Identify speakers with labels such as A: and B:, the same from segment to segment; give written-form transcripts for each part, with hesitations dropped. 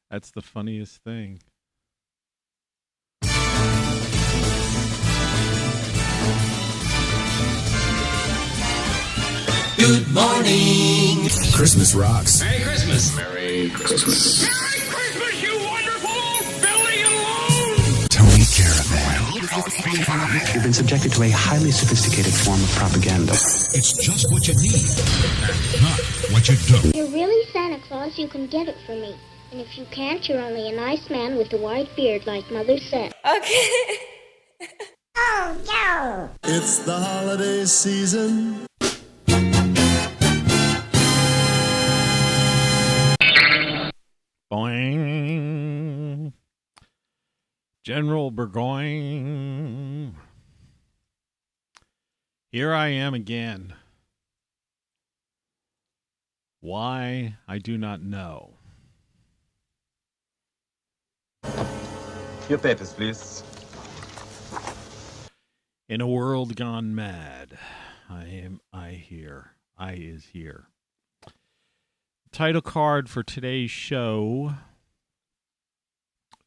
A: That's the funniest thing.
B: Good morning.
C: Christmas rocks.
B: Merry Christmas.
C: Merry Christmas.
D: Merry Christmas, you wonderful Billy and Lone!
C: Tony Caravan.
E: You've been subjected to a highly sophisticated form of propaganda.
C: It's just what you need, and not what you don't.
F: If you're really Santa Claus, you can get it for me. And if you can't, you're only a nice man with a white beard, like Mother said.
G: Okay.
F: Oh, no!
H: It's the holiday season.
A: Boing. General Burgoyne. Here I am again. Why, I do not know.
I: Your papers, please.
A: In a world gone mad, I is here. Title card for today's show,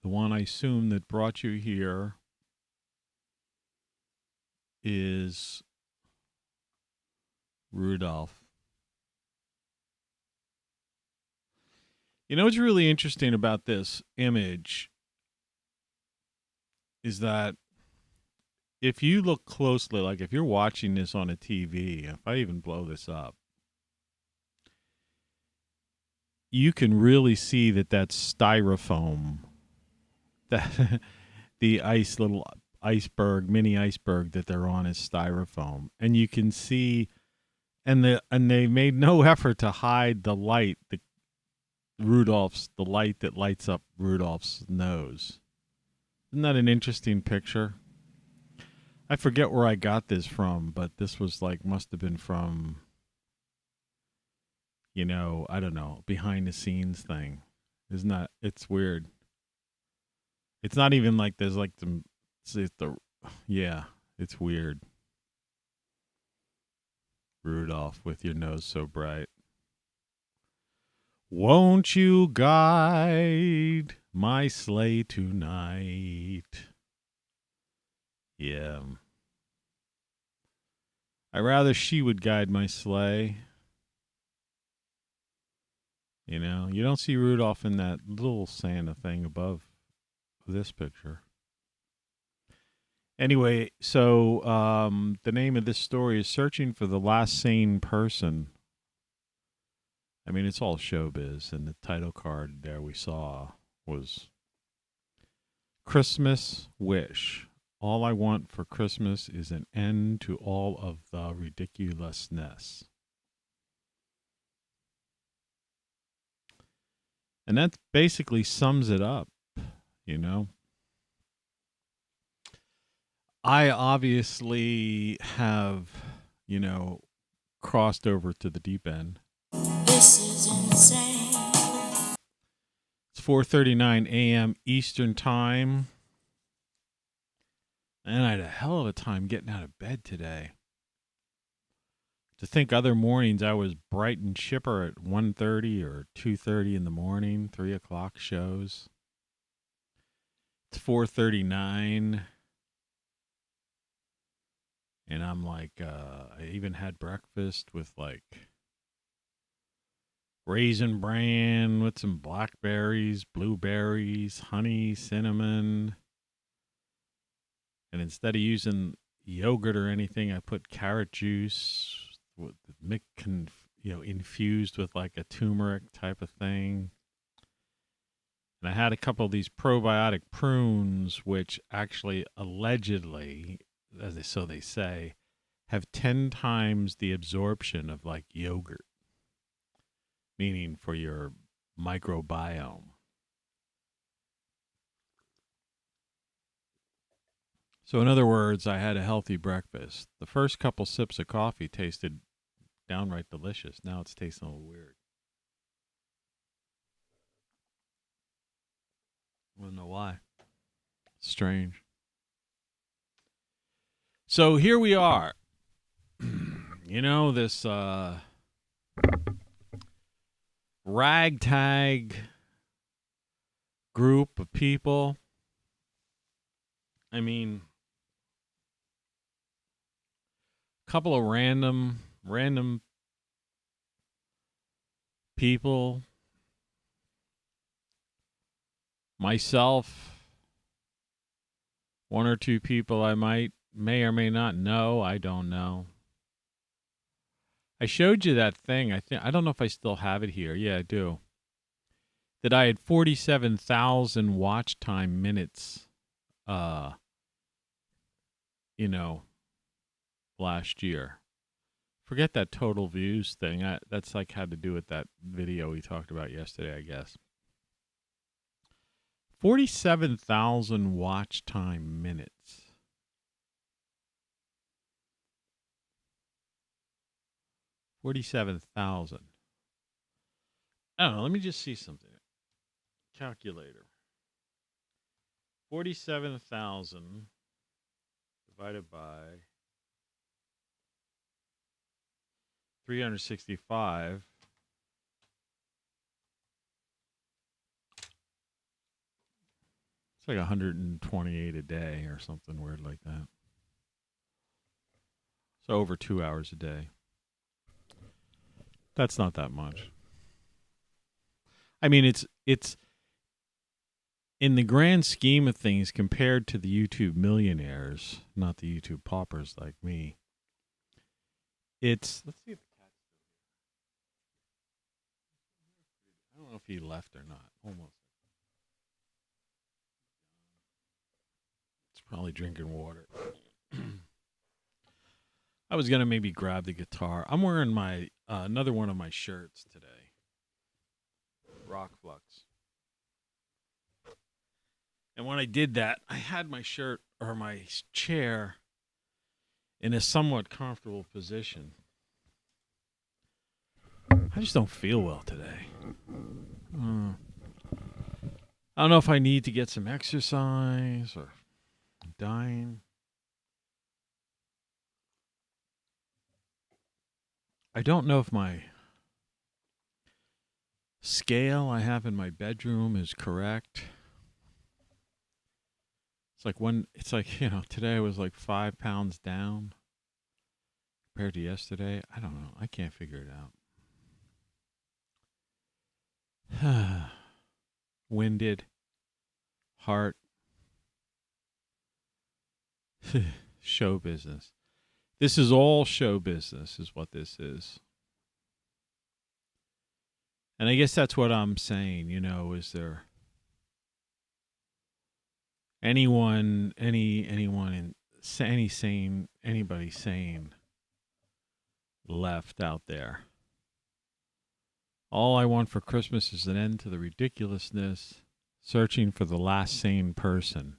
A: the one I assume that brought you here, is Rudolph. You know what's really interesting about this image is that if you look closely, like if you're watching this on a TV, if I even blow this up, you can really see that that's styrofoam. That the little mini iceberg that they're on is styrofoam, and you can see, and they made no effort to hide the light, the light that lights up Rudolph's nose. Isn't that an interesting picture? I forget where I got this from, but this was must have been from, I don't know, behind the scenes thing. Isn't that, it's weird. It's not even like there's it's weird. Rudolph with your nose so bright. Won't you guide my sleigh tonight? Yeah. I'd rather she would guide my sleigh. You don't see Rudolph in that little Santa thing above this picture. Anyway, so the name of this story is Searching for the Last Sane Person. I mean, it's all showbiz, and the title card there we saw was Christmas Wish. All I want for Christmas is an end to all of the ridiculousness. And that basically sums it up, I obviously have, crossed over to the deep end.
G: This is insane.
A: It's 4:39 a.m. Eastern Time. And I had a hell of a time getting out of bed today. To think other mornings I was bright and chipper at 1:30 or 2:30 in the morning, 3 o'clock shows. It's 4:39. And I'm I even had breakfast with Raisin Bran with some blackberries, blueberries, honey, cinnamon. And instead of using yogurt or anything, I put carrot juice, infused with a turmeric type of thing. And I had a couple of these probiotic prunes, which actually allegedly, so they say, have 10 times the absorption of yogurt, meaning for your microbiome. So in other words, I had a healthy breakfast. The first couple sips of coffee tasted downright delicious. Now it's tasting a little weird. I don't know why. Strange. So here we are. This ragtag group of people. I mean, a couple of random people, myself, one or two people I may or may not know, I don't know. I showed you that thing. I don't know if I still have it here. Yeah, I do. That I had 47,000 watch time minutes last year. Forget that total views thing. That's like had to do with that video we talked about yesterday, I guess. 47,000 watch time minutes. $47,000. I don't know. Let me just see something. Calculator. 47,000 divided by 365. It's like 128 a day or something weird like that. So over 2 hours a day. That's not that much. I mean, it's in the grand scheme of things compared to the YouTube millionaires, not the YouTube paupers like me. Let's see if the cat's still here. I don't know if he left or not. Almost. It's probably drinking water. I was going to maybe grab the guitar. I'm wearing my another one of my shirts today. ROCKFLUX. And when I did that, I had my shirt or my chair in a somewhat comfortable position. I just don't feel well today. I don't know if I need to get some exercise or I'm dying. I don't know if my scale I have in my bedroom is correct. It's like, today I was like 5 pounds down compared to yesterday. I don't know. I can't figure it out. Winded. Heart. Show business. This is all show business is what this is. And I guess that's what I'm saying, is there anybody sane left out there? All I want for Christmas is an end to the ridiculousness, searching for the last sane person.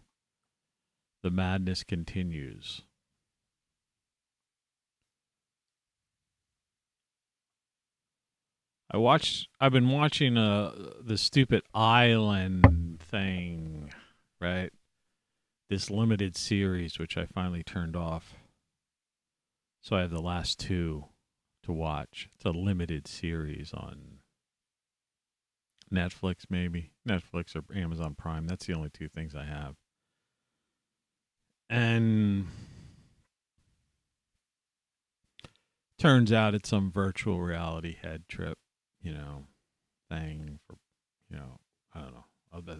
A: The madness continues. I've been watching the stupid island thing, right? This limited series, which I finally turned off. So I have the last two to watch. It's a limited series on Netflix, maybe. Netflix or Amazon Prime. That's the only two things I have. And turns out it's some virtual reality head trip, thing for, I don't know.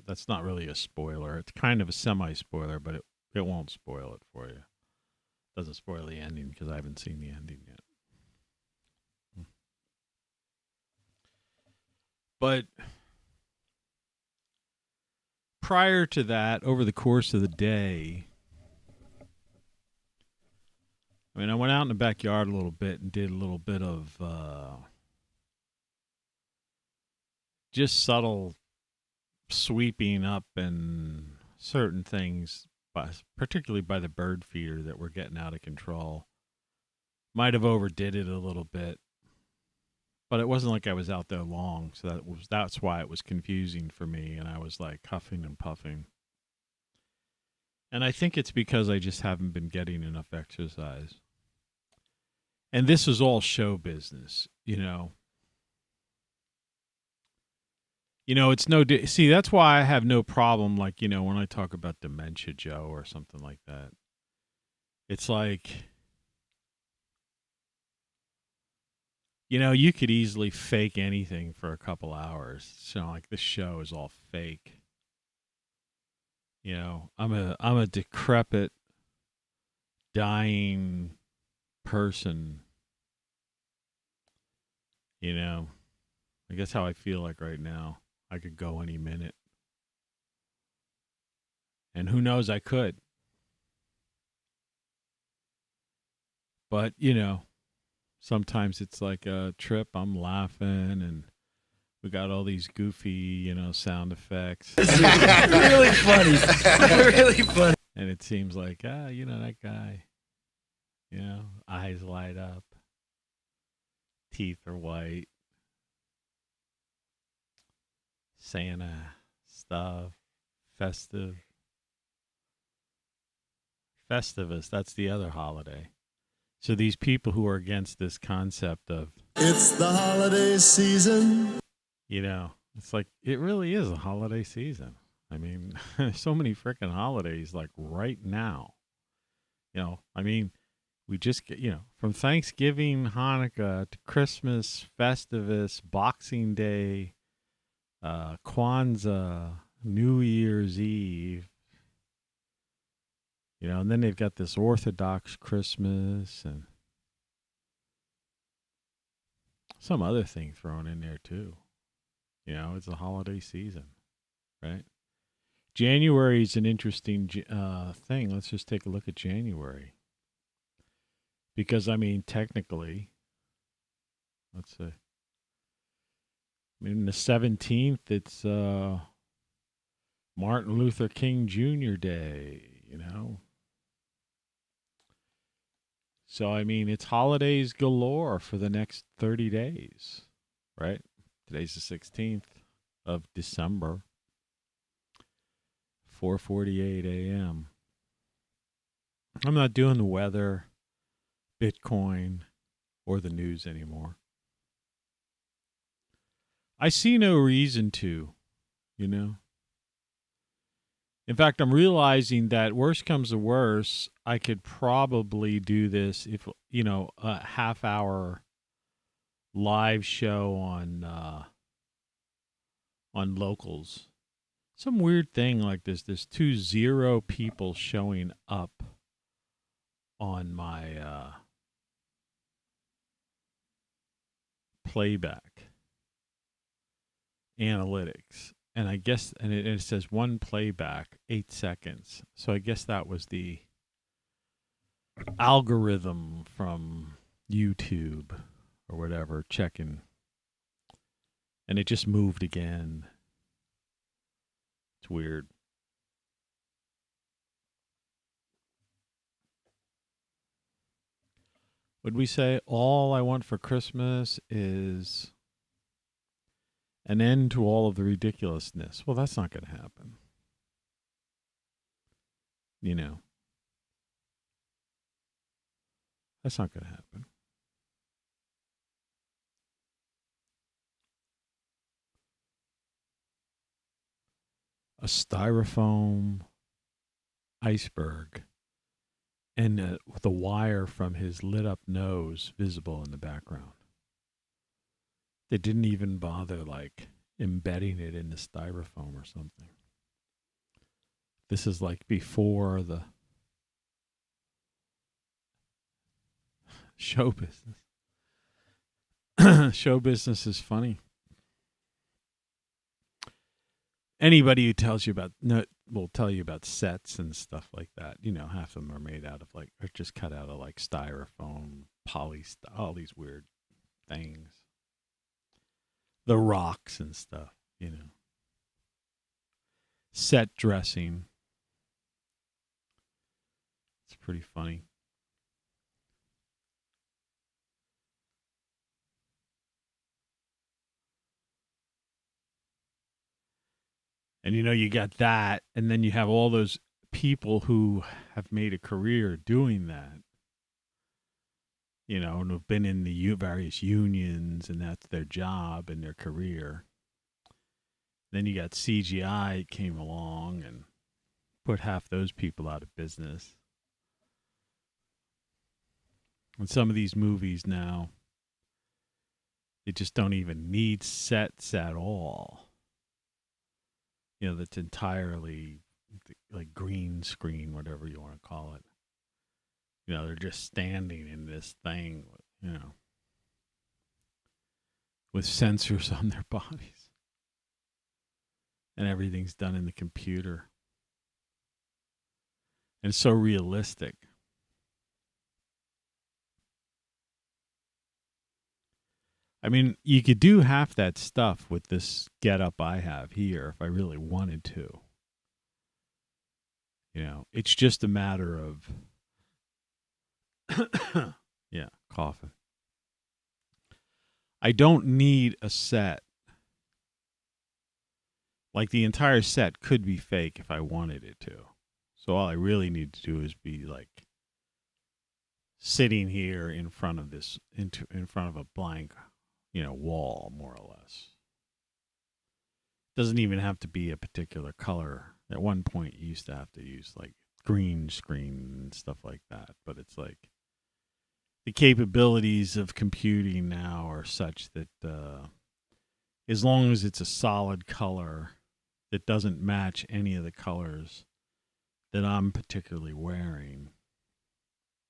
A: That's not really a spoiler. It's kind of a semi-spoiler, but it won't spoil it for you. It doesn't spoil the ending because I haven't seen the ending yet. But prior to that, over the course of the day, I went out in the backyard a little bit and did a little bit of just subtle sweeping up and certain things, particularly by the bird feeder that were getting out of control. Might have overdid it a little bit, but it wasn't like I was out there long, so that's why it was confusing for me, and I was like huffing and puffing. And I think it's because I just haven't been getting enough exercise. And this is all show business, It's see, that's why I have no problem, like, when I talk about dementia, Joe, or something like that. It's like, you could easily fake anything for a couple hours. So, like, this show is all fake. I'm a decrepit, dying person. I guess how I feel like right now. I could go any minute. And who knows, I could. But, sometimes it's like a trip. I'm laughing and we got all these goofy, sound effects.
B: Really funny. Really funny.
A: And it seems like, that guy, eyes light up, teeth are white, Santa stuff, festive. Festivus, that's the other holiday. So these people who are against this concept of,
H: It's the holiday season.
A: it's like, it really is a holiday season. I mean, there's so many freaking holidays, like right now. We just get, from Thanksgiving, Hanukkah to Christmas, Festivus, Boxing Day, Kwanzaa, New Year's Eve. And then they've got this Orthodox Christmas and some other thing thrown in there too. It's a holiday season, right? January is an interesting thing. Let's just take a look at January. Because, technically, let's see. The 17th, it's Martin Luther King Jr. Day, So, it's holidays galore for the next 30 days, right? Today's the 16th of December, 4:48 a.m. I'm not doing the weather, Bitcoin, or the news anymore. I see no reason to, In fact, I'm realizing that worst comes to worst, I could probably do this if, a half-hour live show on locals. Some weird thing like this. There's 20 people showing up on my playback analytics. And I guess, and it says one playback, 8 seconds. So I guess that was the algorithm from YouTube or whatever checking. And it just moved again. It's weird. Would we say all I want for Christmas is an end to all of the ridiculousness? Well, that's not going to happen. That's not going to happen. A styrofoam iceberg and the wire from his lit up nose visible in the background. They didn't even bother like embedding it in the styrofoam or something. This is like before the show business. Show business is funny. Anybody who tells you about will tell you about sets and stuff like that. Half of them are made out of or just cut out of like styrofoam, all these weird things. The rocks and stuff, Set dressing. It's pretty funny. And you got that, and then you have all those people who have made a career doing that. And have been in the various unions, and that's their job and their career. Then you got CGI came along and put half those people out of business. And some of these movies now, they just don't even need sets at all. You know, that's entirely like green screen, whatever you want to call it. You know, they're just standing in this thing, you know, with sensors on their bodies. And everything's done in the computer. And it's so realistic. I mean, you could do half that stuff with this getup I have here if I really wanted to. You know, it's just a matter of, yeah, coughing. I don't need a set. Like, the entire set could be fake if I wanted it to. So all I really need to do is be like sitting here in front of this, in front of a blank, you know, wall, more or less. Doesn't even have to be a particular color. At one point, you used to have to use like green screen and stuff like that. But it's like the capabilities of computing now are such that as long as it's a solid color that doesn't match any of the colors that I'm particularly wearing,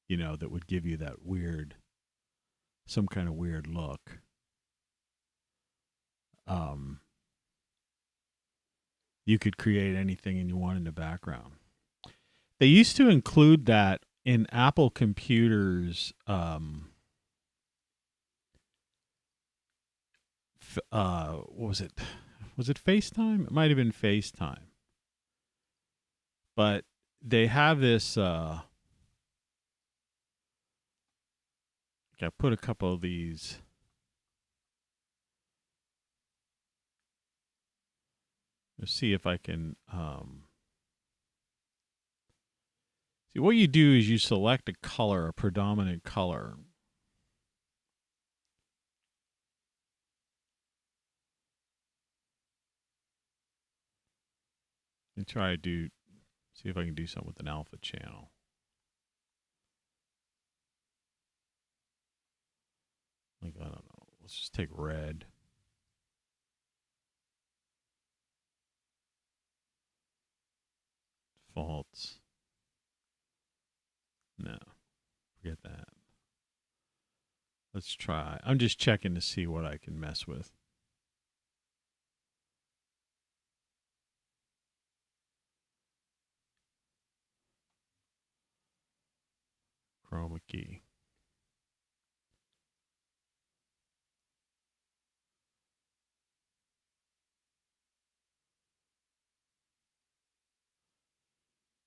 A: you know, that would give you that weird, some kind of weird look. You could create anything you want in the background. They used to include that in Apple computers. What was it? Was it FaceTime? It might have been FaceTime. But they have this. I put a couple of these. Let's see if I can. See, what you do is you select a color, a predominant color. And try to see if I can do something with an alpha channel. Like, I don't know. Let's just take red. Defaults. No, forget that. Let's try. I'm just checking to see what I can mess with. Chroma key.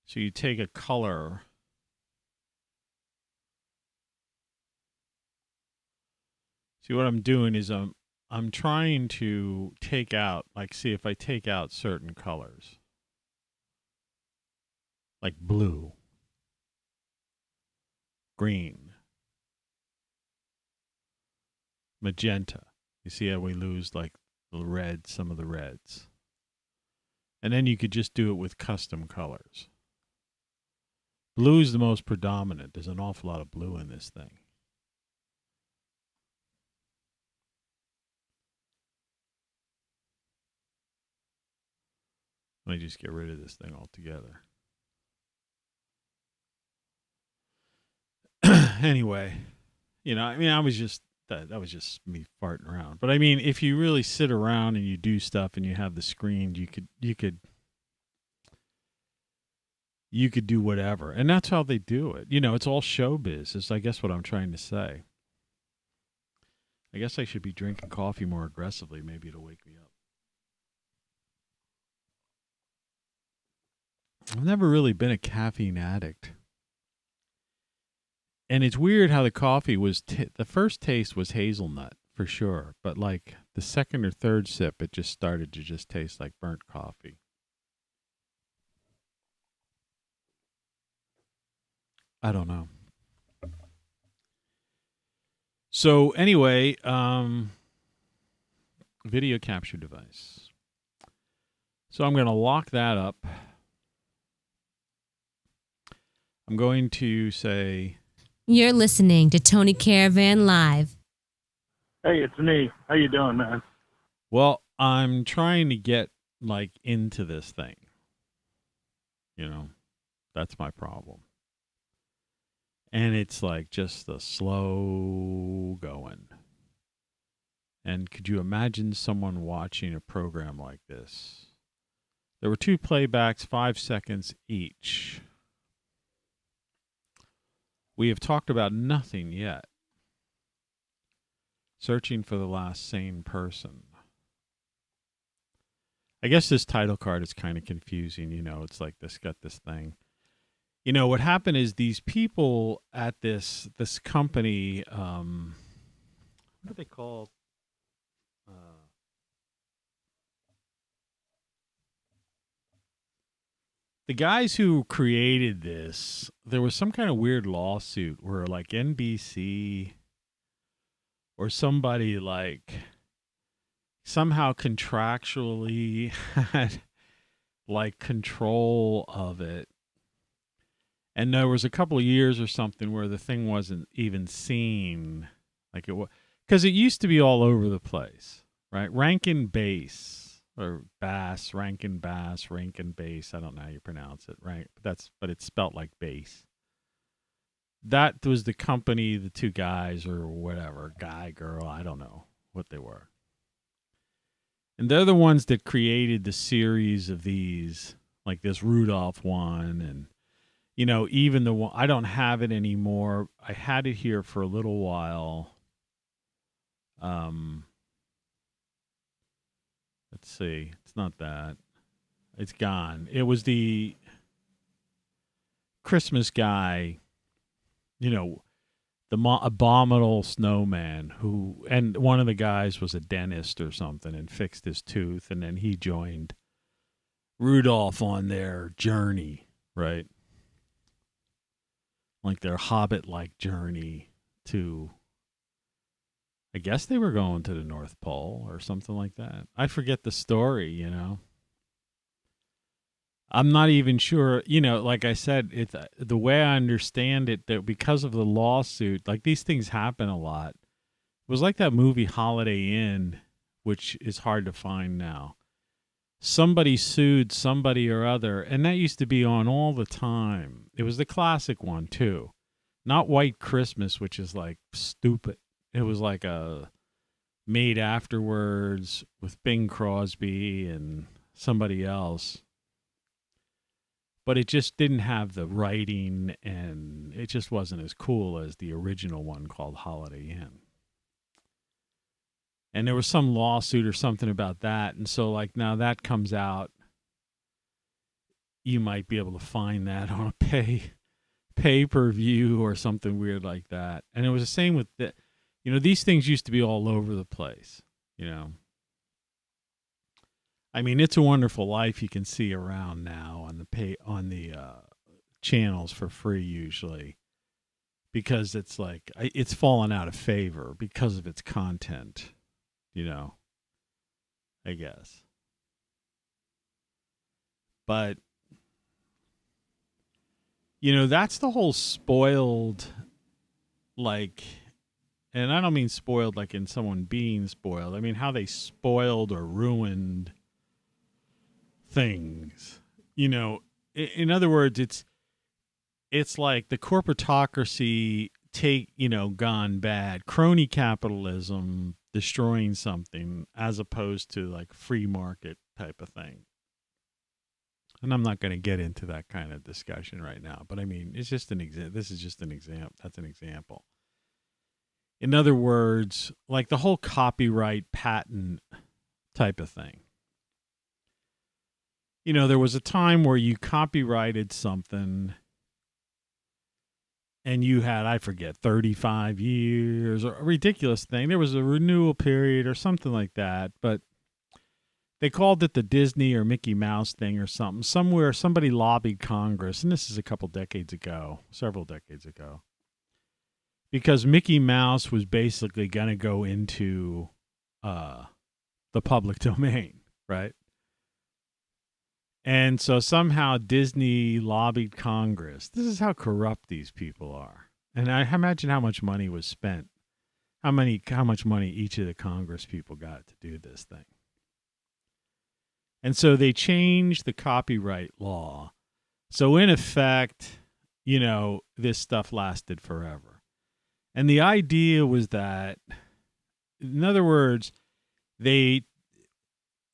A: So you take a color. See, what I'm doing is I'm trying to take out, like, see if I take out certain colors. Like blue, green, magenta. You see how we lose like the red, some of the reds. And then you could just do it with custom colors. Blue is the most predominant. There's an awful lot of blue in this thing. Let me just get rid of this thing altogether. Anyway, you know, I mean, that was just me farting around. But I mean, if you really sit around and you do stuff and you have the screen, you could do whatever. And that's how they do it. You know, it's all showbiz. Is I guess what I'm trying to say. I guess I should be drinking coffee more aggressively. Maybe it'll wake me up. I've never really been a caffeine addict. And it's weird how the coffee was, the first taste was hazelnut, for sure. But like the second or third sip, it just started to just taste like burnt coffee. I don't know. So anyway, video capture device. So I'm going to lock that up. I'm going to say...
I: You're listening to Tony Caravan Live.
J: Hey, it's me. How you doing, man?
A: Well, I'm trying to get, like, into this thing. You know, that's my problem. And it's, like, just the slow going. And could you imagine someone watching a program like this? There were 2 playbacks, 5 seconds each. We have talked about nothing yet. Searching for the last sane person. I guess this title card is kind of confusing. You know, it's like this got this thing. You know, what happened is these people at this company, what are they called? The guys who created this, there was some kind of weird lawsuit where like NBC or somebody like somehow contractually had like control of it. And there was a couple of years or something where the thing wasn't even seen. Like it was, because it used to be all over the place, right? Rankin Bass. Or bass, Rankin Bass, Rankin Bass. I don't know how you pronounce it, right? But it's spelt like bass. That was the company, the 2 guys or whatever, guy, girl, I don't know what they were. And they're the ones that created the series of these, like this Rudolph one. And, you know, even the one, I don't have it anymore. I had it here for a little while. Let's see. It's not that. It's gone. It was the Christmas guy, you know, the abominable snowman who, and one of the guys was a dentist or something and fixed his tooth. And then he joined Rudolph on their journey, right? Like their Hobbit-like journey to... I guess they were going to the North Pole or something like that. I forget the story, you know. I'm not even sure, you know, like I said, it's the way I understand it, that because of the lawsuit, like these things happen a lot. It was like that movie Holiday Inn, which is hard to find now. Somebody sued somebody or other, and that used to be on all the time. It was the classic one, too. Not White Christmas, which is like stupid. It was like a Made Afterwards with Bing Crosby and somebody else. But it just didn't have the writing, and it just wasn't as cool as the original one called Holiday Inn. And there was some lawsuit or something about that. And so, like, now that comes out, you might be able to find that on a pay-per-view or something weird like that. And it was the same with the... You know, these things used to be all over the place, you know. I mean, It's a Wonderful Life you can see around now on the channels for free usually, because it's like it's fallen out of favor because of its content, you know, I guess. But you know, that's the whole spoiled, like... And I don't mean spoiled like in someone being spoiled. I mean how they spoiled or ruined things. You know, in other words, it's like the corporatocracy gone bad. Crony capitalism destroying something as opposed to like free market type of thing. And I'm not going to get into that kind of discussion right now. But I mean, it's just this is just an example. That's an example. In other words, like the whole copyright patent type of thing. You know, there was a time where you copyrighted something and you had, I forget, 35 years or a ridiculous thing. There was a renewal period or something like that, but they called it the Disney or Mickey Mouse thing or something. Somewhere, somebody lobbied Congress, and this is a couple decades ago, several decades ago. Because Mickey Mouse was basically going to go into the public domain, right? And so somehow Disney lobbied Congress. This is how corrupt these people are. And I imagine how much money was spent, how much money each of the Congress people got to do this thing. And so they changed the copyright law. So in effect, this stuff lasted forever. And the idea was that, in other words,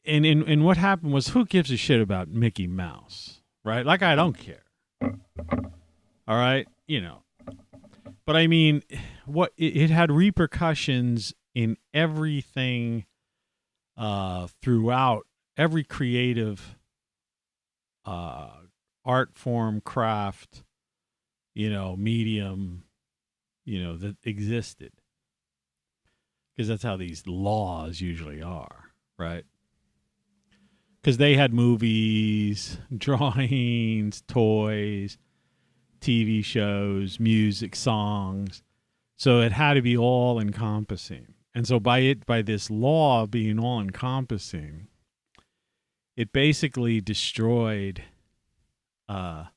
A: and what happened was, who gives a shit about Mickey Mouse, right? Like, I don't care. All right, But I mean, it had repercussions in everything throughout every creative art form, craft, medium, that existed. Because that's how these laws usually are, right? Because they had movies, drawings, toys, TV shows, music, songs. So it had to be all encompassing. And so by this law being all encompassing, it basically destroyed, the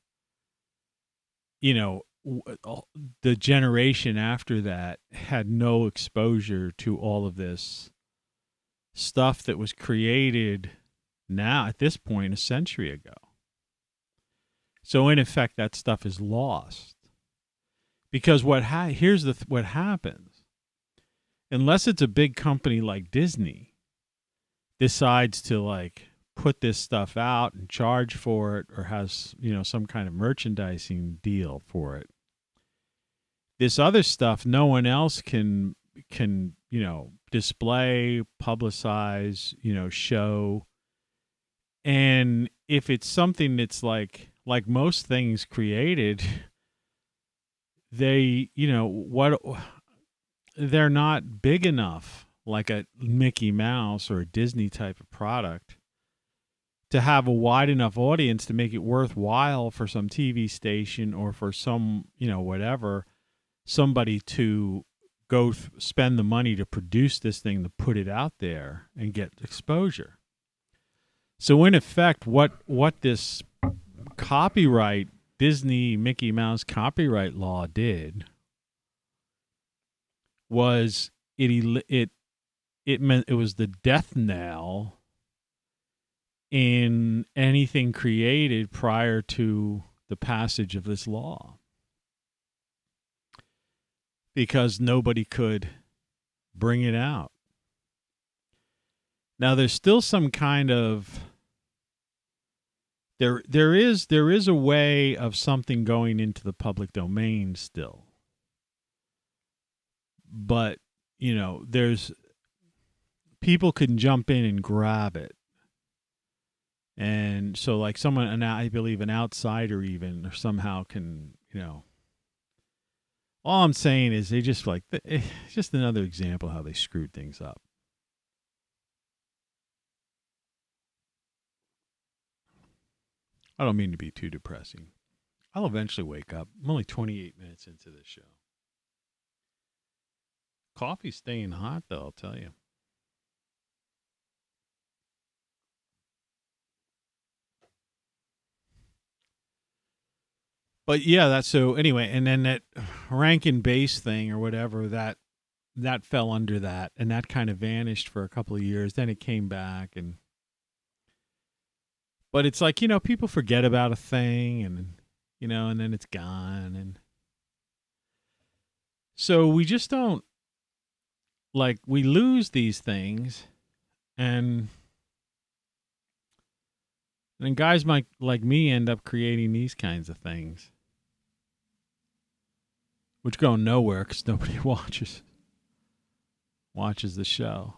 A: generation after that had no exposure to all of this stuff that was created now at this point a century ago. So in effect, that stuff is lost because what happens, unless it's a big company like Disney decides to put this stuff out and charge for it, or has some kind of merchandising deal for it, this other stuff no one else can display, publicize, show. And if it's something that's like most things created, they're not big enough, like a Mickey Mouse or a Disney type of product, to have a wide enough audience to make it worthwhile for some TV station or for some, whatever, somebody to go spend the money to produce this thing, to put it out there and get exposure. So in effect, what this copyright, Disney Mickey Mouse copyright law did was it meant it was the death knell in anything created prior to the passage of this law, because nobody could bring it out. Now there's still some kind of there is a way of something going into the public domain still. But, there's people can jump in and grab it. And so someone, and I believe an outsider even, or somehow can, all I'm saying is they just it's just another example how they screwed things up. I don't mean to be too depressing. I'll eventually wake up. I'm only 28 minutes into this show. Coffee's staying hot, though, I'll tell you. But yeah, that's so anyway, and then that rank and base thing or whatever, that fell under that, and that kind of vanished for a couple of years. Then it came back, but it's people forget about a thing, and and then it's gone, and so we just don't we lose these things, and then guys like me end up creating these kinds of things, which go nowhere because nobody watches the show.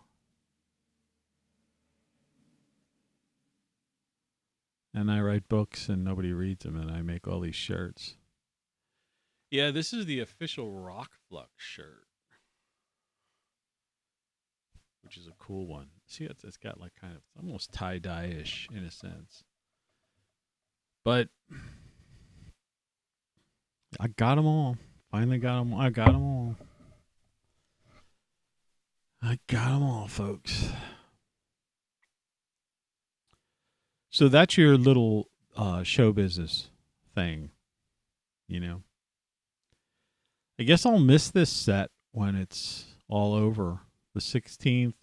A: And I write books and nobody reads them, and I make all these shirts. Yeah, this is the official ROCKFLUX shirt, which is a cool one. See, it's got kind of almost tie-dye-ish in a sense. But I got them all. Finally got them. I got them all. I got them all, folks. So that's your little show business thing, you know. I guess I'll miss this set when it's all over. The 16th.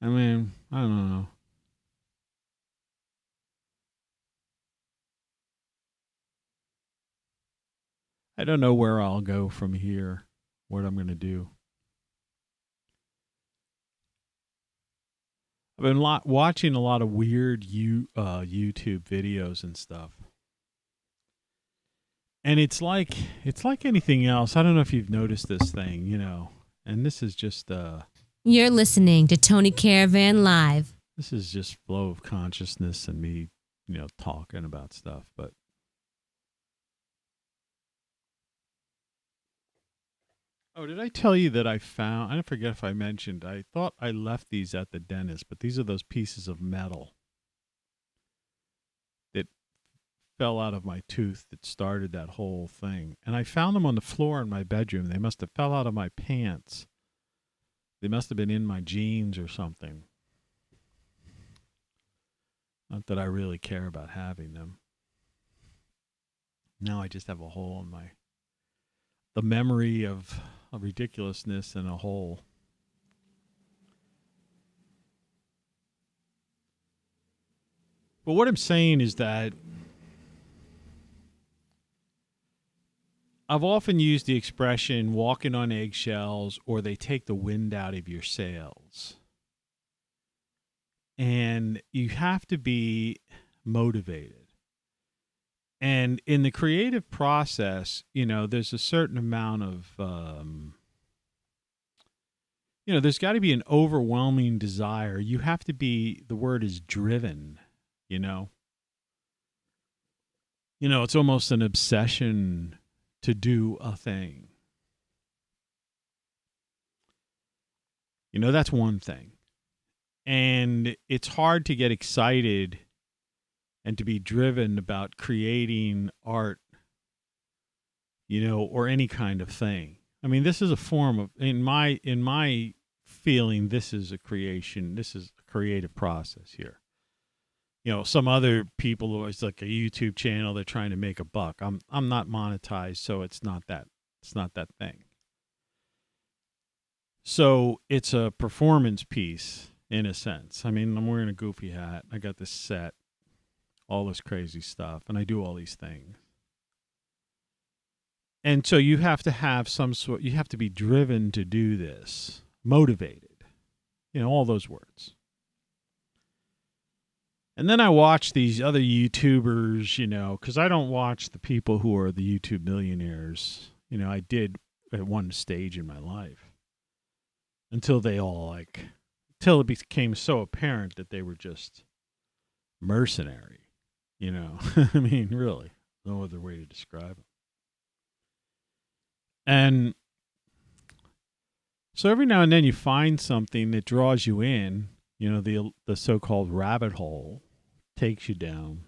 A: I mean, I don't know. I don't know where I'll go from here, what I'm going to do. I've been watching a lot of weird YouTube videos and stuff. And it's like anything else. I don't know if you've noticed this thing, you know. And this is just
I: You're listening to Tony Caravan Live.
A: this is just flow of consciousness and me, you know, talking about stuff, but oh, did I tell you that I forget if I mentioned, I thought I left these at the dentist, but these are those pieces of metal that fell out of my tooth that started that whole thing. And I found them on the floor in my bedroom. They must have fell out of my pants. They must have been in my jeans or something. Not that I really care about having them. Now I just have a hole in the memory of ridiculousness in a hole. But what I'm saying is that I've often used the expression walking on eggshells, or they take the wind out of your sails. And you have to be motivated. And in the creative process, you know, there's a certain amount of, you know, there's got to be an overwhelming desire. You have to be, the word is driven, you know. You know, it's almost an obsession to do a thing. You know, that's one thing. And it's hard to get excited and to be driven about creating art, you know, or any kind of thing. I mean, this is a form of, in my feeling, this is a creation. This is a creative process here. You know, some other people, it's like a YouTube channel, they're trying to make a buck. I'm not monetized, so it's not that thing. So it's a performance piece in a sense. I mean, I'm wearing a goofy hat. I got this set, all this crazy stuff, and I do all these things. And so you have to have you have to be driven to do this, motivated, you know, all those words. And then I watch these other YouTubers, you know, because I don't watch the people who are the YouTube millionaires. You know, I did at one stage in my life until it became so apparent that they were just mercenary. You know, I mean, really, no other way to describe it. And so every now and then you find something that draws you in, you know, the so-called rabbit hole takes you down.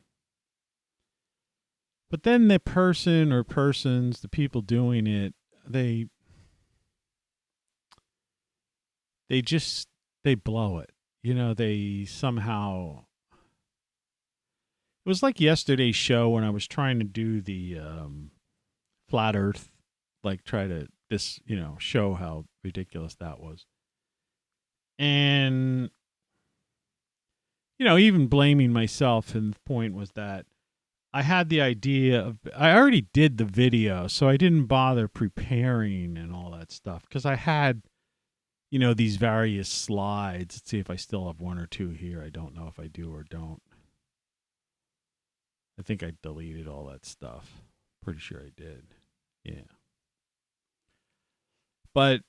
A: But then the person or persons, the people doing it, they blow it. You know, they somehow... It was like yesterday's show when I was trying to do the flat Earth, like try to show how ridiculous that was. And, you know, even blaming myself, and the point was that I had the idea of, I already did the video, so I didn't bother preparing and all that stuff, because I had, you know, these various slides. Let's see if I still have one or two here. I don't know if I do or don't. I think I deleted all that stuff. Pretty sure I did. Yeah. But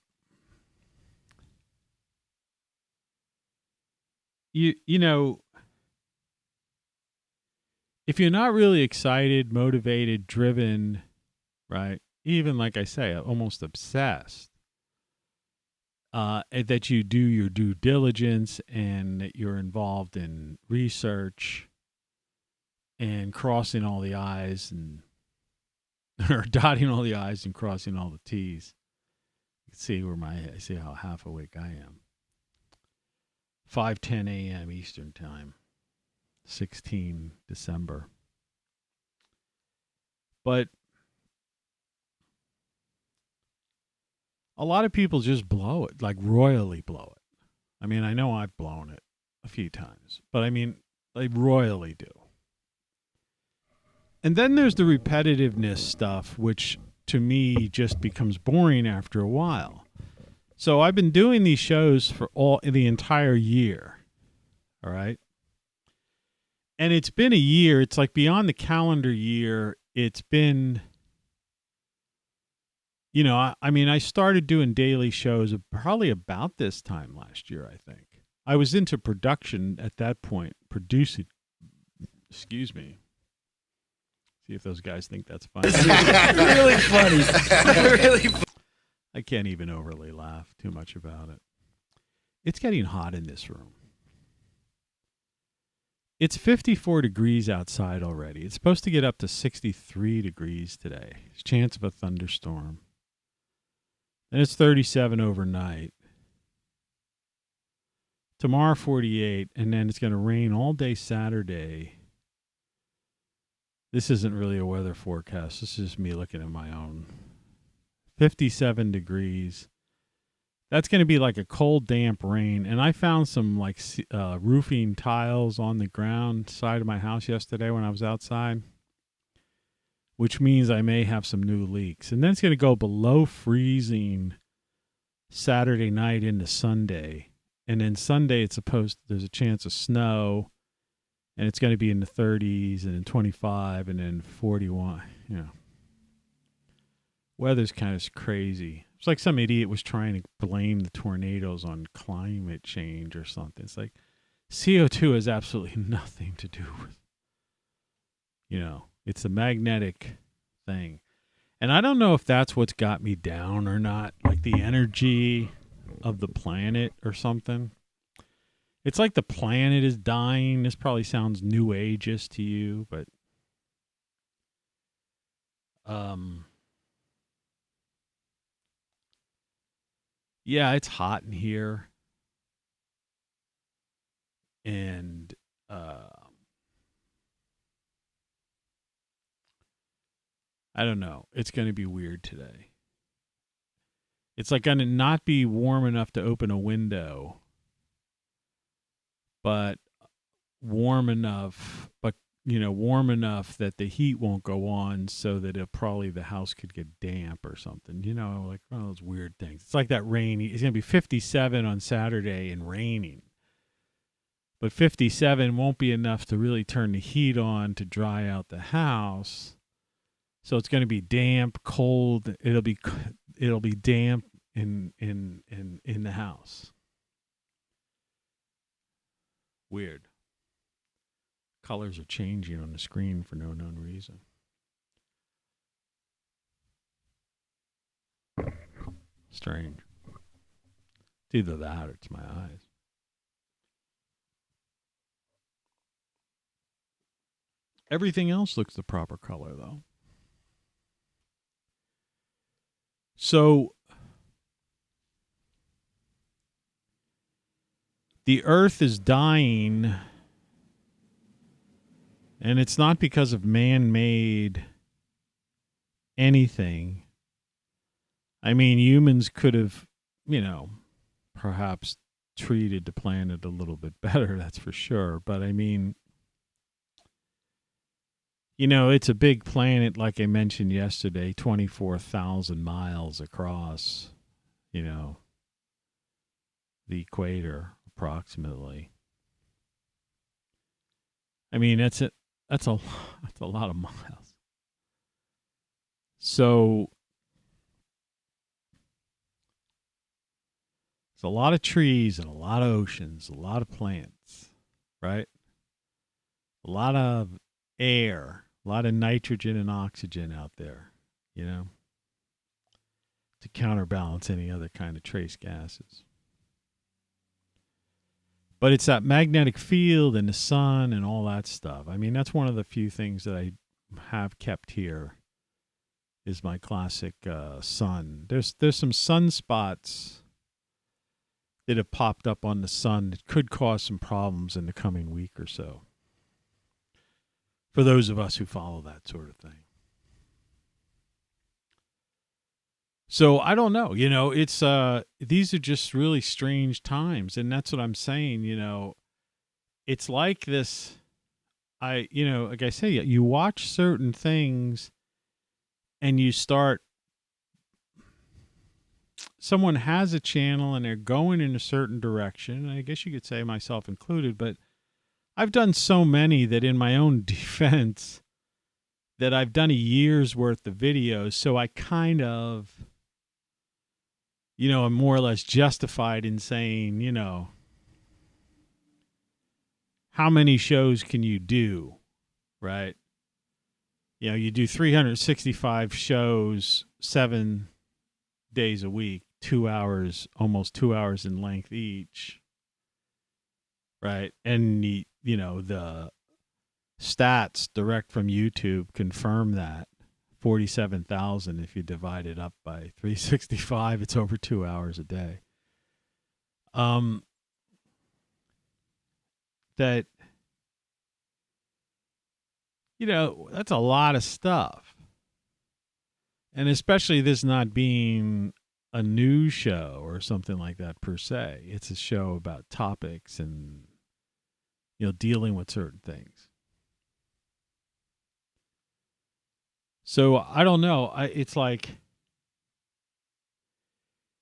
A: you know, if you're not really excited, motivated, driven, right? Even like I say, almost obsessed, that you do your due diligence and that you're involved in research and crossing all the I's and or dotting all the I's and crossing all the T's. You can see I see how half awake I am. 5:10 a.m. Eastern Time, 16 December. But a lot of people just blow it, like royally blow it. I mean, I know I've blown it a few times, but I mean, they royally do. And then there's the repetitiveness stuff, which to me just becomes boring after a while. So I've been doing these shows for the entire year. All right. And it's been a year. It's like beyond the calendar year. It's been, I mean, I started doing daily shows probably about this time last year, I think. I was into production at that point, producing. Excuse me. See if those guys think that's funny.
B: Really funny. Really funny.
A: I can't even overly laugh too much about it. It's getting hot in this room. It's 54 degrees outside already. It's supposed to get up to 63 degrees today. There's a chance of a thunderstorm. And it's 37 overnight. Tomorrow 48, and then it's going to rain all day Saturday. This isn't really a weather forecast. This is just me looking at my own. 57 degrees. That's going to be like a cold, damp rain. And I found some like roofing tiles on the ground side of my house yesterday when I was outside, which means I may have some new leaks. And then it's going to go below freezing Saturday night into Sunday. And then Sunday, there's a chance of snow. And it's going to be in the 30s and then 25 and then 41. Weather's kind of crazy. It's like some idiot was trying to blame the tornadoes on climate change or something. It's like CO2 has absolutely nothing to do with, it's a magnetic thing. And I don't know if that's what's got me down or not, like the energy of the planet or something. It's like the planet is dying. This probably sounds new ageist to you, but yeah, it's hot in here. And I don't know. It's going to be weird today. It's like going to not be warm enough to open a window, but warm enough that the heat won't go on, so that the house could get damp or something, like one of those weird things. It's like that rainy. It's going to be 57 on Saturday and raining, but 57 won't be enough to really turn the heat on to dry out the house. So it's going to be damp, cold. It'll be damp in the house. Weird. Colors are changing on the screen for no known reason. Strange. It's either that or it's my eyes. Everything else looks the proper color, though. So, the earth is dying, and it's not because of man-made anything. I mean, humans could have, perhaps treated the planet a little bit better, that's for sure. But I mean, it's a big planet, like I mentioned yesterday, 24,000 miles across, the equator, approximately. I mean, that's a lot of miles. So there's a lot of trees and a lot of oceans, a lot of plants, right? A lot of air, a lot of nitrogen and oxygen out there, to counterbalance any other kind of trace gases. But it's that magnetic field and the sun and all that stuff. I mean, that's one of the few things that I have kept here is my classic sun. There's some sunspots that have popped up on the sun that could cause some problems in the coming week or so. For those of us who follow that sort of thing. So I don't know, it's these are just really strange times, and that's what I'm saying, It's like this, like I say, you watch certain things and you start, someone has a channel and they're going in a certain direction, and I guess you could say myself included, but I've done so many that in my own defense that I've done a year's worth of videos, so I kind of, I'm more or less justified in saying, how many shows can you do, right? You do 365 shows, 7 days a week, 2 hours, almost 2 hours in length each, right? And the stats direct from YouTube confirm that. 47,000 if you divide it up by 365, it's over 2 hours a day. That, that's a lot of stuff. And especially this not being a news show or something like that per se. It's a show about topics and, dealing with certain things. So I don't know. It's like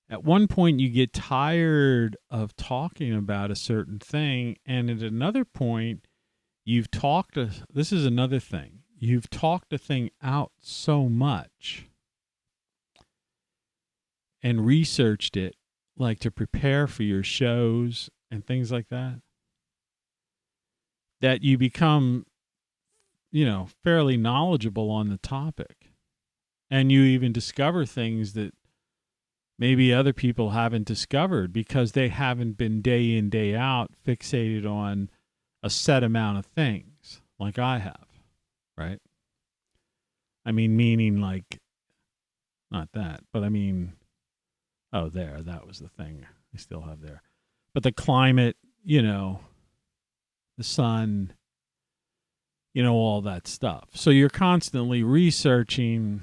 A: at one point you get tired of talking about a certain thing, and at another point you've talked this is another thing. You've talked a thing out so much and researched it, like to prepare for your shows and things like that, that you become fairly knowledgeable on the topic. And you even discover things that maybe other people haven't discovered because they haven't been day in, day out fixated on a set amount of things like I have, right? I mean, meaning like, not that, but I mean, that was the thing I still have there. But the climate, the sun, all that stuff. So you're constantly researching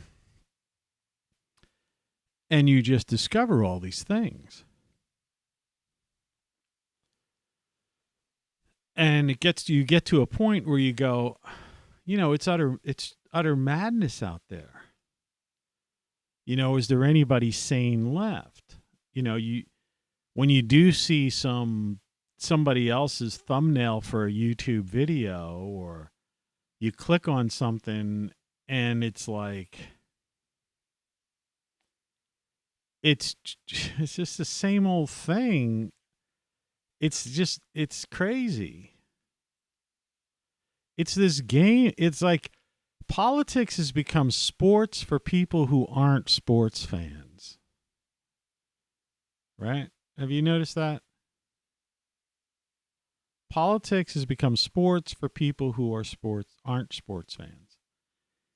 A: and you just discover all these things. And you get to a point where you go, it's utter madness out there. Is there anybody sane left? When you do see somebody else's thumbnail for a YouTube video, or you click on something and it's like, it's just the same old thing. It's crazy. It's this game. It's like politics has become sports for people who aren't sports fans. Right? Have you noticed that? Politics has become sports for people who aren't sports fans.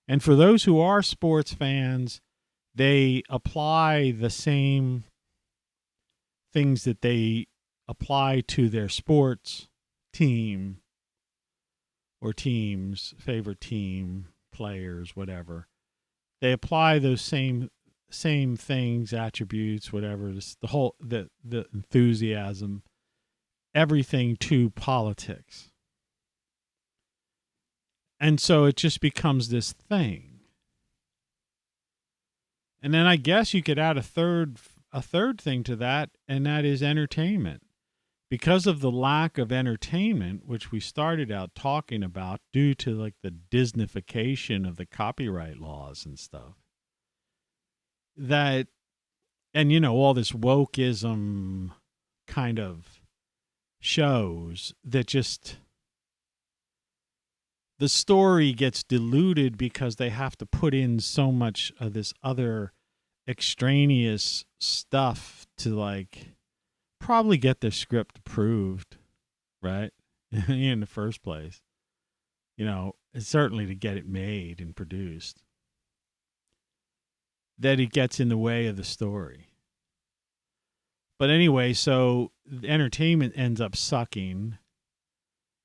A: And for those who are sports fans, they apply the same things that they apply to their sports team or teams, favorite team, players, whatever. They apply those same things, attributes, whatever, the enthusiasm, everything to politics. And so it just becomes this thing. And then I guess you could add a third thing to that, and that is entertainment. Because of the lack of entertainment, which we started out talking about due to like the Disneyfication of the copyright laws and stuff, that, and all this wokeism kind of shows that just the story gets diluted because they have to put in so much of this other extraneous stuff to like probably get the script approved, right? In the first place, certainly to get it made and produced, that it gets in the way of the story. But anyway, so the entertainment ends up sucking.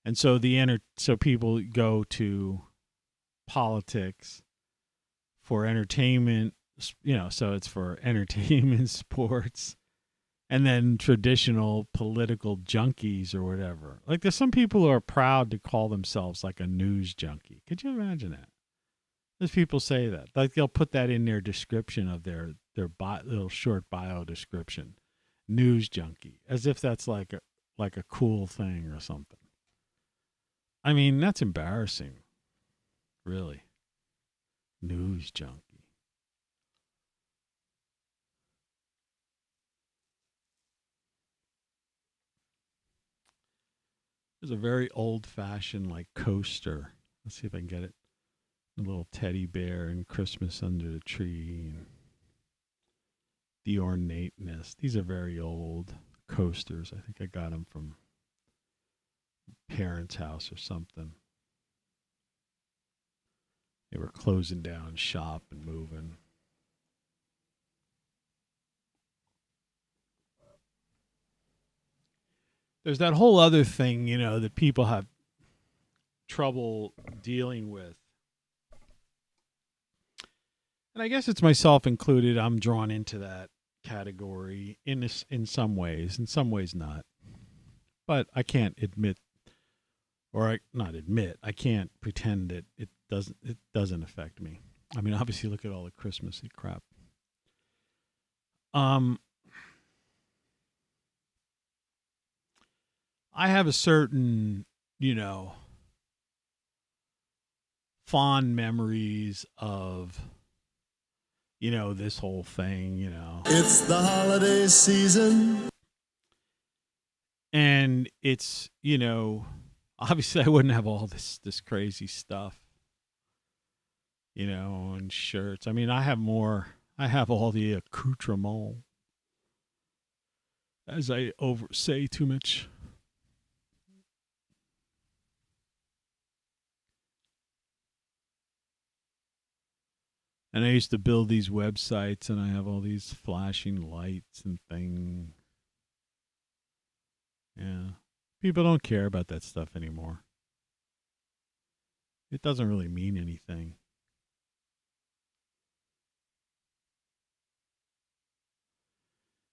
A: And so so people go to politics for entertainment, so it's for entertainment, sports, and then traditional political junkies or whatever. Like there's some people who are proud to call themselves like a news junkie. Could you imagine that? There's people say that. Like they'll put that in their description of their little short bio description. News junkie. As if that's like a cool thing or something. I mean, that's embarrassing. Really. News junkie. There's a very old-fashioned like coaster. Let's see if I can get it. A little teddy bear and Christmas under the tree and the ornateness. These are very old coasters. I think I got them from parents' house or something. They were closing down shop and moving. There's that whole other thing, that people have trouble dealing with. And I guess it's myself included. I'm drawn into that category in some ways. In some ways not. But I can't I can't pretend that it doesn't affect me. I mean, obviously look at all the Christmassy crap. I have a certain, fond memories of, this whole thing,
H: It's the holiday season.
A: And it's, obviously I wouldn't have all this crazy stuff, and shirts. I mean, I have all the accoutrement, as I say too much. And I used to build these websites, and I have all these flashing lights and things. Yeah. People don't care about that stuff anymore. It doesn't really mean anything.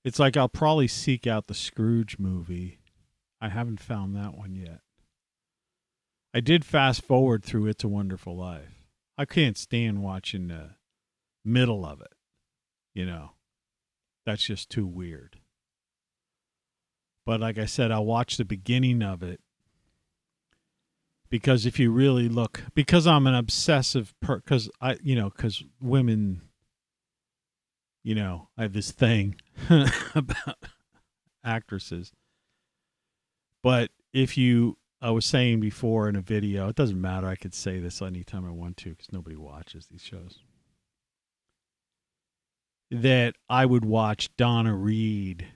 A: It's like I'll probably seek out the Scrooge movie. I haven't found that one yet. I did fast forward through It's a Wonderful Life. I can't stand watching the middle of it. That's just too weird. But like I said, I'll watch the beginning of it. Because if you really look, because I'm an obsessive because women, I have this thing about actresses. But I was saying before in a video, it doesn't matter. I could say this anytime I want to because nobody watches these shows. That I would watch Donna Reed,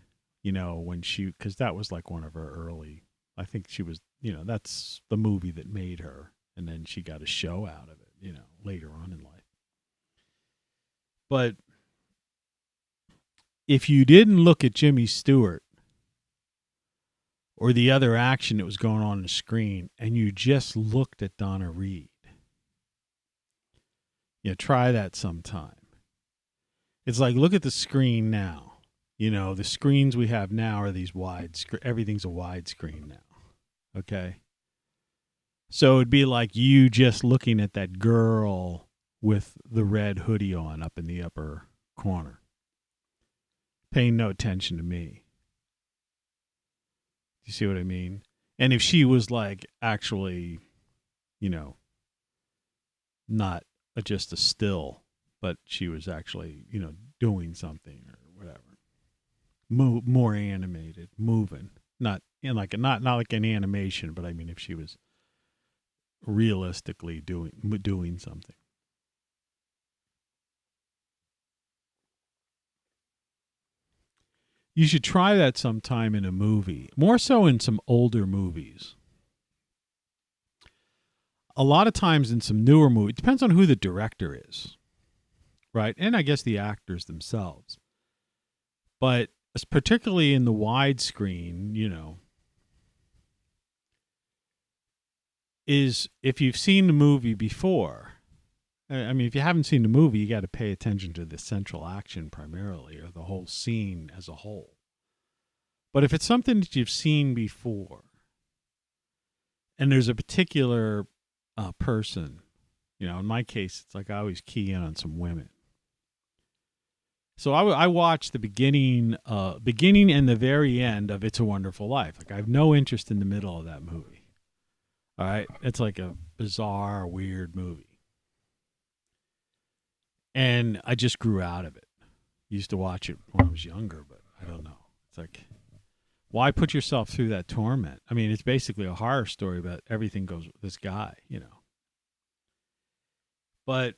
A: because that was like one of her early, I think she was, that's the movie that made her. And then she got a show out of it, later on in life. But if you didn't look at Jimmy Stewart or the other action that was going on the screen and you just looked at Donna Reed, try that sometime. It's like, look at the screen now. The screens we have now are these everything's a widescreen now. Okay? So it'd be like you just looking at that girl with the red hoodie on up in the upper corner, paying no attention to me. You see what I mean? And if she was like actually, not just a still, but she was actually, doing something or whatever. More animated, moving. Not like an animation, but I mean if she was realistically doing something. You should try that sometime in a movie, more so in some older movies. A lot of times in some newer movies, it depends on who the director is, right? And I guess the actors themselves. But particularly in the widescreen, is if you've seen the movie before. I mean, if you haven't seen the movie, you got to pay attention to the central action primarily, or the whole scene as a whole. But if it's something that you've seen before, and there's a particular person, in my case, it's like I always key in on some women. So I watched the beginning and the very end of It's a Wonderful Life. Like, I have no interest in the middle of that movie. All right? It's like a bizarre, weird movie. And I just grew out of it. Used to watch it when I was younger, but I don't know. It's like, why put yourself through that torment? I mean, it's basically a horror story about everything goes with this guy, But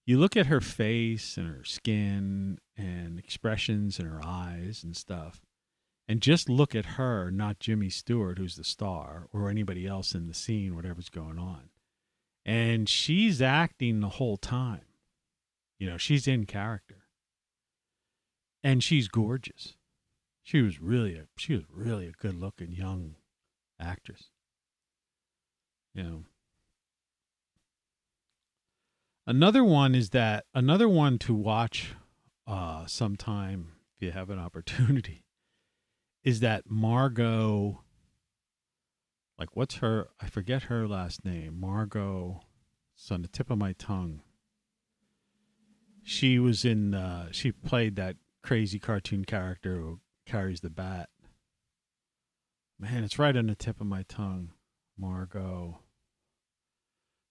A: you look at her face and her skin and expressions in her eyes and stuff, and just look at her, not Jimmy Stewart, who's the star, or anybody else in the scene, whatever's going on. And she's acting the whole time. She's in character. And she's gorgeous. She was really a good-looking young actress. Another one to watch sometime if you have an opportunity is that Margot. Like, what's her? I forget her last name. Margot. It's on the tip of my tongue. She was in. She played that crazy cartoon character who carries the bat. Man, it's right on the tip of my tongue. Margot.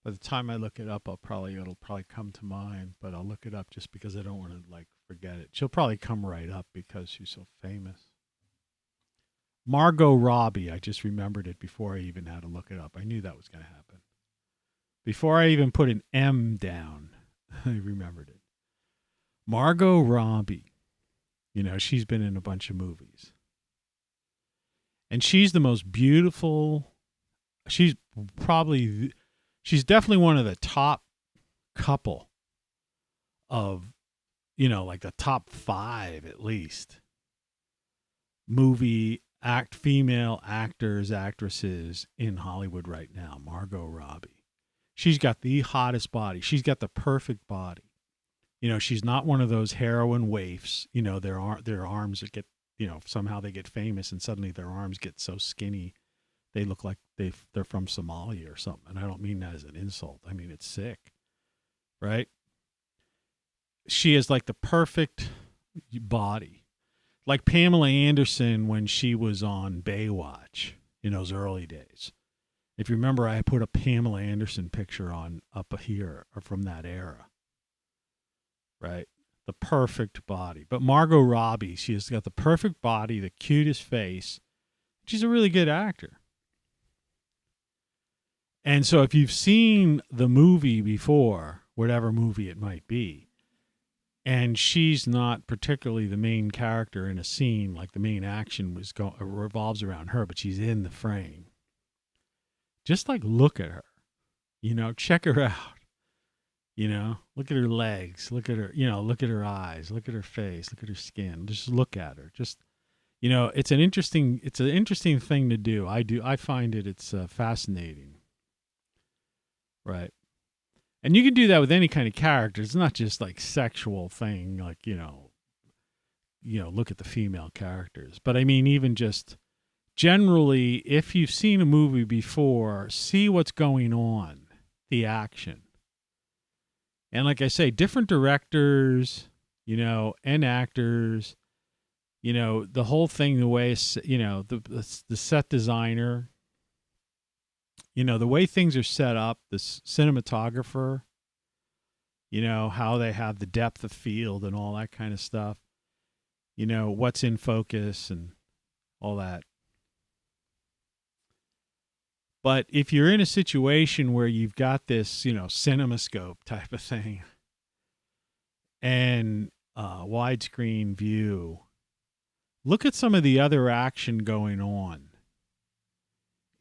A: By the time I look it up, it'll probably come to mind. But I'll look it up just because I don't want to forget it. She'll probably come right up because she's so famous. Margot Robbie. I just remembered it before I even had to look it up. I knew that was going to happen. Before I even put an M down, I remembered it. Margot Robbie. She's been in a bunch of movies. And she's the most beautiful. She's definitely one of the top couple of, like the top 5 at least. Female actors, actresses in Hollywood right now. Margot Robbie. She's got the hottest body. She's got the perfect body. She's not one of those heroin waifs. Their arms that get, somehow they get famous and suddenly their arms get so skinny they look like they're from Somalia or something. And I don't mean that as an insult. I mean, it's sick, right? She is like the perfect body. Like Pamela Anderson when she was on Baywatch in those early days. If you remember, I put a Pamela Anderson picture on up here or from that era. Right? The perfect body. But Margot Robbie, she has got the perfect body, the cutest face. She's a really good actor. And so if you've seen the movie before, whatever movie it might be, and she's not particularly the main character in a scene, like the main action revolves around her, but she's in the frame. Just look at her, check her out, look at her legs, look at her, look at her eyes, look at her face, look at her skin, just look at her. Just, it's an interesting thing to do. I find it's fascinating. Right. And you can do that with any kind of character. It's not just sexual thing, look at the female characters. But I mean, even just generally, if you've seen a movie before, see what's going on, the action. And like I say, different directors, and actors, the whole thing, the way, the set designer, the way things are set up, the cinematographer, how they have the depth of field and all that kind of stuff, what's in focus and all that. But if you're in a situation where you've got this, cinemascope type of thing and widescreen view, look at some of the other action going on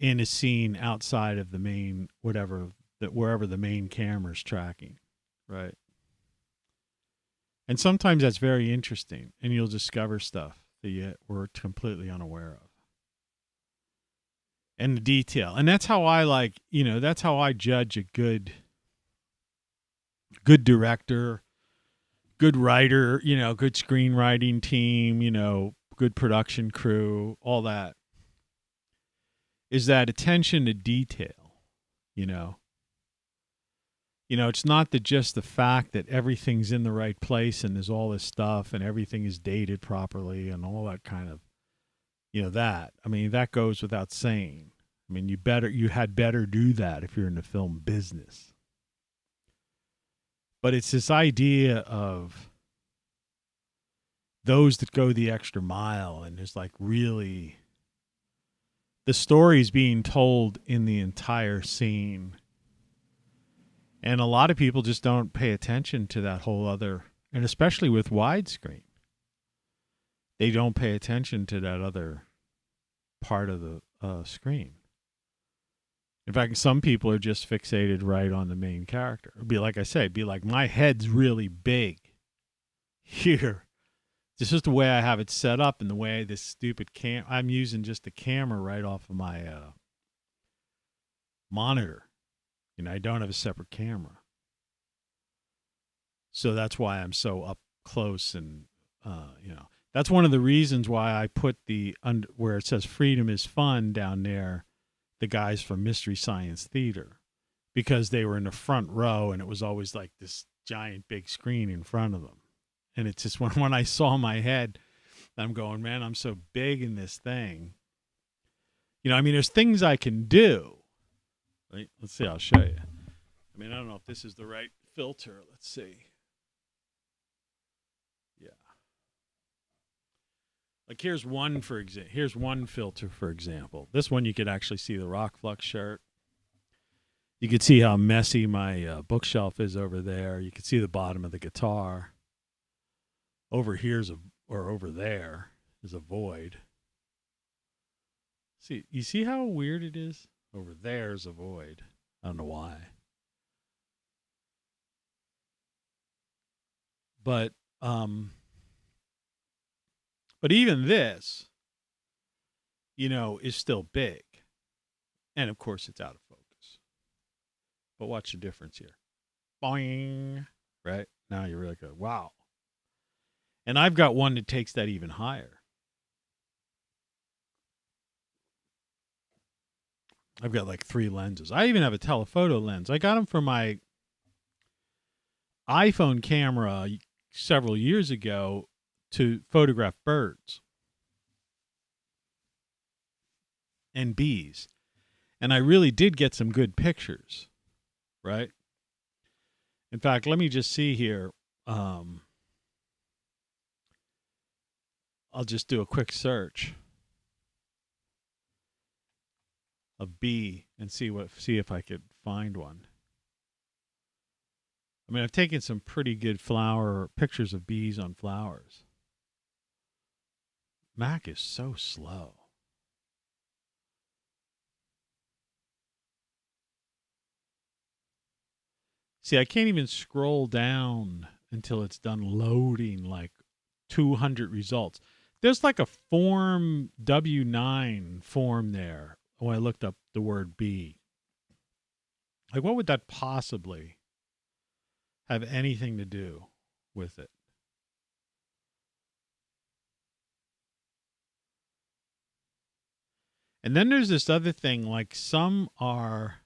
A: in a scene outside of the main, wherever the main camera's tracking, right? And sometimes that's very interesting, and you'll discover stuff that you were completely unaware of. And the detail. And that's how I that's how I judge a good director, good writer, good screenwriting team, good production crew, all that. Is that attention to detail, it's not just the fact that everything's in the right place and there's all this stuff and everything is dated properly and all that kind of, that. I mean, that goes without saying. I mean, you had better do that if you're in the film business. But it's this idea of those that go the extra mile, and there's like really the story's being told in the entire scene. And a lot of people just don't pay attention to that whole other, and especially with widescreen, they don't pay attention to that other part of the screen. In fact, some people are just fixated right on the main character. It'd be like I say, it'd be like my head's really big here. It's just the way I have it set up and the way this stupid I'm using just the camera right off of my monitor. I don't have a separate camera. So that's why I'm so up close and, that's one of the reasons why I put where it says freedom is fun down there, the guys from Mystery Science Theater, because they were in the front row and it was always like this giant big screen in front of them. And it's just when I saw my head, I'm going, man, I'm so big in this thing. There's things I can do. Right? Let's see, I'll show you. I don't know if this is the right filter. Let's see. Yeah. Like here's one filter, for example. This one you could actually see the ROCKFLUX shirt. You could see how messy my bookshelf is over there. You could see the bottom of the guitar. Over over there is a void. See, you see how weird it is? Over there's a void. I don't know why. But even this, is still big. And of course it's out of focus. But watch the difference here. Boing. Right? Now you're really good. Wow. And I've got one that takes that even higher. I've got like 3 lenses. I even have a telephoto lens. I got them for my iPhone camera several years ago to photograph birds and bees. And I really did get some good pictures, right? In fact, let me just see here. I'll just do a quick search of bee and see if I could find one. I've taken some pretty good pictures of bees on flowers. Mac is so slow. See, I can't even scroll down until it's done loading like 200 results. There's like a form W9 form there when I looked up the word bee. Like, what would that possibly have anything to do with it? And then there's this other thing, like some are,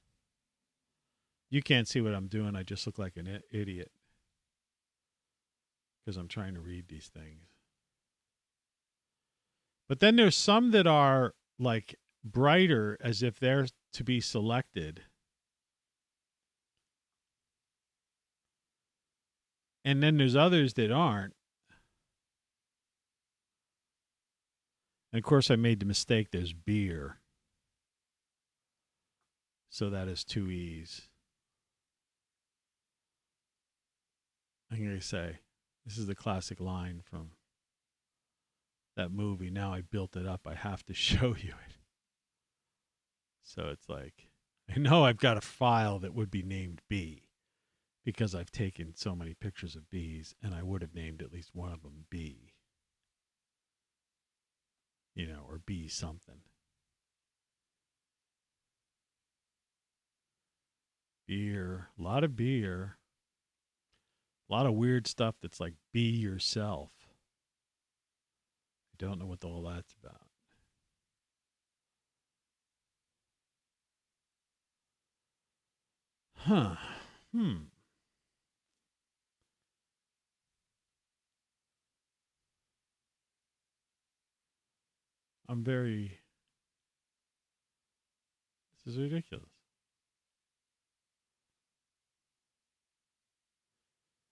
A: you can't see what I'm doing. I just look like an idiot because I'm trying to read these things. But then there's some that are like brighter as if they're to be selected. And then there's others that aren't. And of course I made the mistake, there's beer. So that is 2 E's. I'm going to say, this is the classic line from that movie. Now I built it up. I have to show you it. So it's like, I know I've got a file that would be named B, because I've taken so many pictures of bees, and I would have named at least one of them bee, or bee something. Beer, a lot of beer, a lot of weird stuff that's like be yourself. I don't know what all that's about. Huh. This is ridiculous.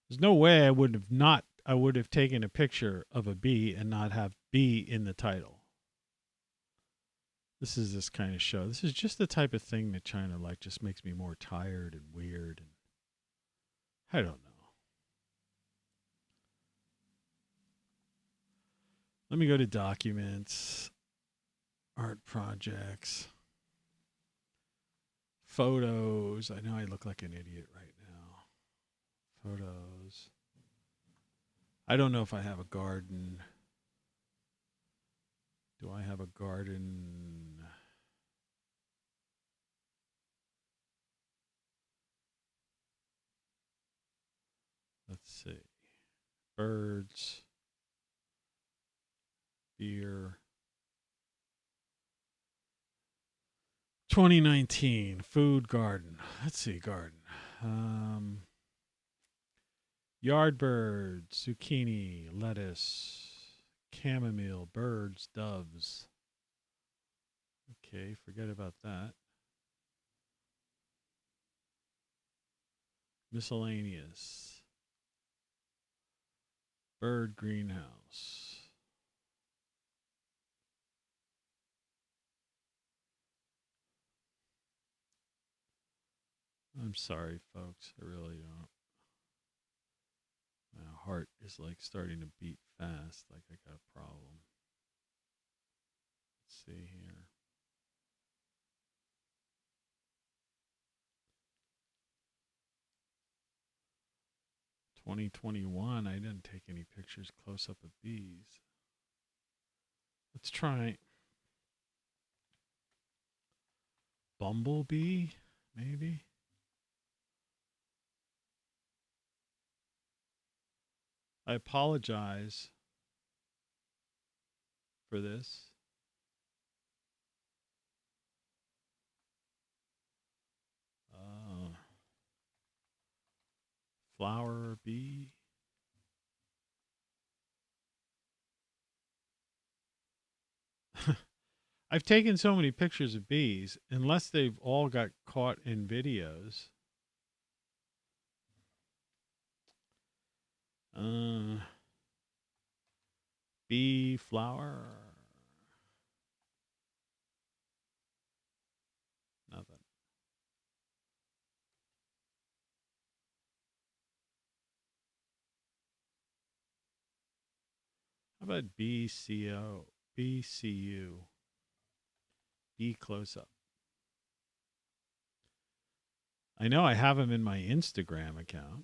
A: There's no way I would have taken a picture of a bee and not have bee in the title. This is this kind of show. This is just the type of thing that China just makes me more tired and weird, and I don't know. Let me go to documents, art projects, photos. I know I look like an idiot right now. Photos. I don't know if I have a garden. Do I have a garden? Let's see. Birds. Beer. 2019 food garden. Let's see, garden. Yard birds, zucchini, lettuce, chamomile, birds, doves. Okay, forget about that. Miscellaneous. Bird greenhouse. I'm sorry, folks. I really don't. My heart is starting to beat fast, like I got a problem. Let's see here. (2021). I didn't take any pictures close up of bees. Let's try bumblebee, maybe. I apologize for this. Flower bee. I've taken so many pictures of bees, unless they've all got caught in videos. Bee flower. Nothing. How about BCO? BCU. B close up. I know I have them in my Instagram account.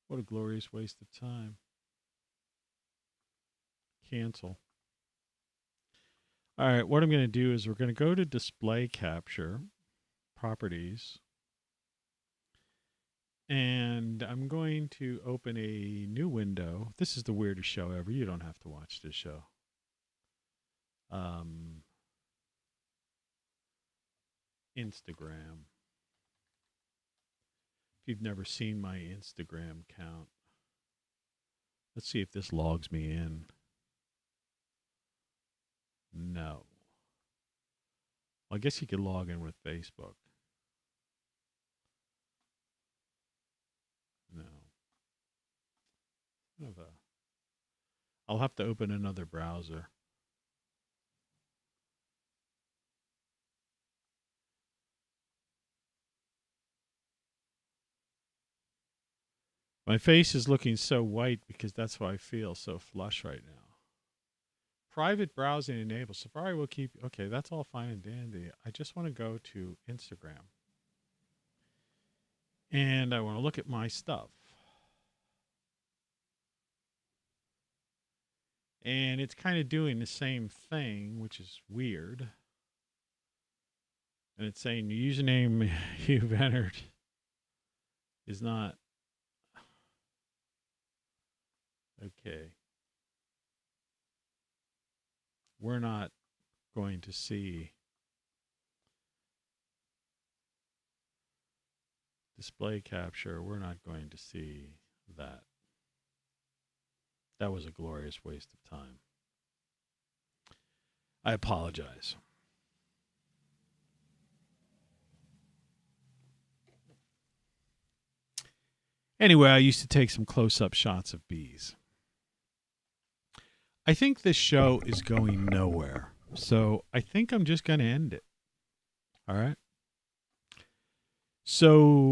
A: What a glorious waste of time. Cancel. All right, what I'm going to do is we're going to go to display capture, properties, and I'm going to open a new window. This is the weirdest show ever. You don't have to watch this show. Instagram. If you've never seen my Instagram account, let's see if this logs me in. No. Well, I guess you could log in with Facebook. No. I'll have to open another browser. My face is looking so white because that's why I feel so flush right now. private browsing enabled. Safari will keep. Okay, that's all fine and dandy. I just want to go to Instagram. And I want to look at my stuff. And it's kind of doing the same thing, which is weird. And it's saying the username you've entered is not. Okay. We're not going to see display capture. We're not going to see that. That was a glorious waste of time. I apologize. Anyway, I used to take some close-up shots of bees. I think this show is going nowhere. So I think I'm just going to end it. All right. So